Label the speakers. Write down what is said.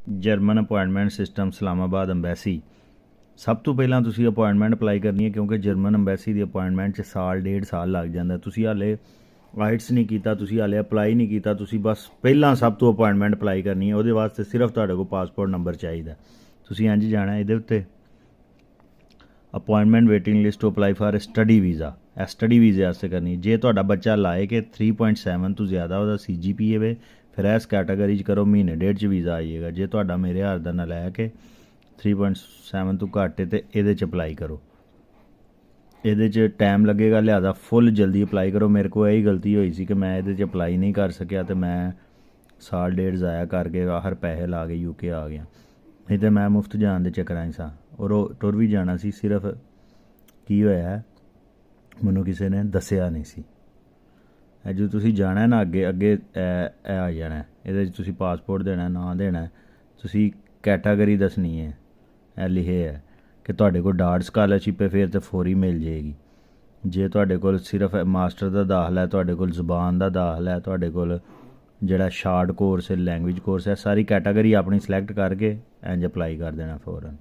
Speaker 1: German appointment system Islamabad embassy. ਸਭ ਤੋਂ ਪਹਿਲਾਂ ਤੁਸੀਂ ਅਪੁਆਇੰਟਮੈਂਟ ਅਪਲਾਈ ਕਰਨੀ ਹੈ, ਕਿਉਂਕਿ ਜਰਮਨ ਅੰਬੈਸੀ ਦੀ ਅਪੁਆਇੰਟਮੈਂਟ 'ਚ ਸਾਲ ਡੇਢ ਸਾਲ ਲੱਗ ਜਾਂਦਾ। ਤੁਸੀਂ ਹਾਲੇ ਆਈਟਸ ਨਹੀਂ ਕੀਤਾ, ਤੁਸੀਂ ਹਾਲੇ ਅਪਲਾਈ ਨਹੀਂ ਕੀਤਾ, ਤੁਸੀਂ ਬਸ ਪਹਿਲਾਂ ਸਭ ਤੋਂ ਅਪੁਆਇੰਟਮੈਂਟ ਅਪਲਾਈ ਕਰਨੀ ਹੈ। ਉਹਦੇ ਵਾਸਤੇ ਸਿਰਫ ਤੁਹਾਡੇ ਕੋਲ ਪਾਸਪੋਰਟ ਨੰਬਰ ਚਾਹੀਦਾ। ਤੁਸੀਂ ਇੰਝ ਜਾਣਾ ਇਹਦੇ ਉੱਤੇ appointment waiting list to apply for study visa. ਇਹ ਸਟੱਡੀ ਵੀਜ਼ੇ ਵਾਸਤੇ ਕਰਨੀ। ਜੇ ਤੁਹਾਡਾ ਬੱਚਾ ਲਾਏ ਕਿ 3.7 ਤੋਂ ਜ਼ਿਆਦਾ ਉਹਦਾ CGPA ਵੇ, ਫਿਰ ਇਸ ਕੈਟਾਗਰੀ 'ਚ ਕਰੋ, ਮਹੀਨੇ ਡੇਢ 'ਚ ਵੀਜ਼ਾ ਆ ਜਾਏਗਾ। ਜੇ ਤੁਹਾਡਾ ਮੇਰੇ ਹਾਰ ਦਾ ਨਲਾਇਕ ਹੈ 3.7 ਤੋਂ ਘੱਟ ਹੈ, ਤੇ ਇਹਦੇ 'ਚ ਅਪਲਾਈ ਕਰੋ। ਇਹਦੇ 'ਚ ਟਾਈਮ ਲੱਗੇਗਾ, ਲਿਹਾਜ਼ਾ ਫੁੱਲ ਜਲਦੀ ਅਪਲਾਈ ਕਰੋ। ਮੇਰੇ ਕੋਲ ਇਹੀ ਗਲਤੀ ਹੋਈ ਸੀ ਕਿ ਮੈਂ ਇਹਦੇ 'ਚ ਅਪਲਾਈ ਨਹੀਂ ਕਰ ਸਕਿਆ, ਅਤੇ ਮੈਂ ਸਾਲ ਡੇਢ ਜ਼ਾਇਆ ਕਰਕੇ ਆਖਰ ਪੈਸੇ ਲਾ ਕੇ UK ਆ ਗਿਆ। ਨਹੀਂ ਤਾਂ ਮੈਂ ਮੁਫਤ ਜਾਣ ਦੇ ਚੱਕਰਾਂ 'ਚ ਸਾਂ, ਔਰ ਉਹ ਟੁਰ ਵੀ ਜਾਣਾ ਸੀ। ਸਿਰਫ ਕੀ ਹੋਇਆ, ਮੈਨੂੰ ਕਿਸੇ ਨੇ ਦੱਸਿਆ ਨਹੀਂ ਸੀ। ਜੋ ਤੁਸੀਂ ਜਾਣਾ ਨਾ ਅੱਗੇ ਇਹ ਆ ਜਾਣਾ। ਇਹਦੇ 'ਚ ਤੁਸੀਂ ਪਾਸਪੋਰਟ ਦੇਣਾ, ਨਾਂ ਦੇਣਾ, ਤੁਸੀਂ ਕੈਟਾਗਰੀ ਦੱਸਣੀ ਹੈ। ਇਹ ਲਿਖੇ ਹੈ ਕਿ ਤੁਹਾਡੇ ਕੋਲ ਡਾਟ ਸਕਾਲਰਸ਼ਿਪ ਹੈ, ਫਿਰ ਤਾਂ ਫੌਰੀ ਮਿਲ ਜਾਏਗੀ। ਜੇ ਤੁਹਾਡੇ ਕੋਲ ਸਿਰਫ ਮਾਸਟਰ ਦਾ ਦਾਖਲਾ ਹੈ, ਤੁਹਾਡੇ ਕੋਲ ਜ਼ੁਬਾਨ ਦਾ ਦਾਖਲਾ ਹੈ, ਤੁਹਾਡੇ ਕੋਲ ਜਿਹੜਾ ਸ਼ਾਰਟ ਕੋਰਸ ਹੈ, ਲੈਂਗੁਏਜ ਕੋਰਸ ਹੈ, ਸਾਰੀ ਕੈਟਾਗਰੀ ਆਪਣੀ ਸਿਲੈਕਟ ਕਰਕੇ ਇੰਝ ਅਪਲਾਈ ਕਰ ਦੇਣਾ ਫੌਰਨ।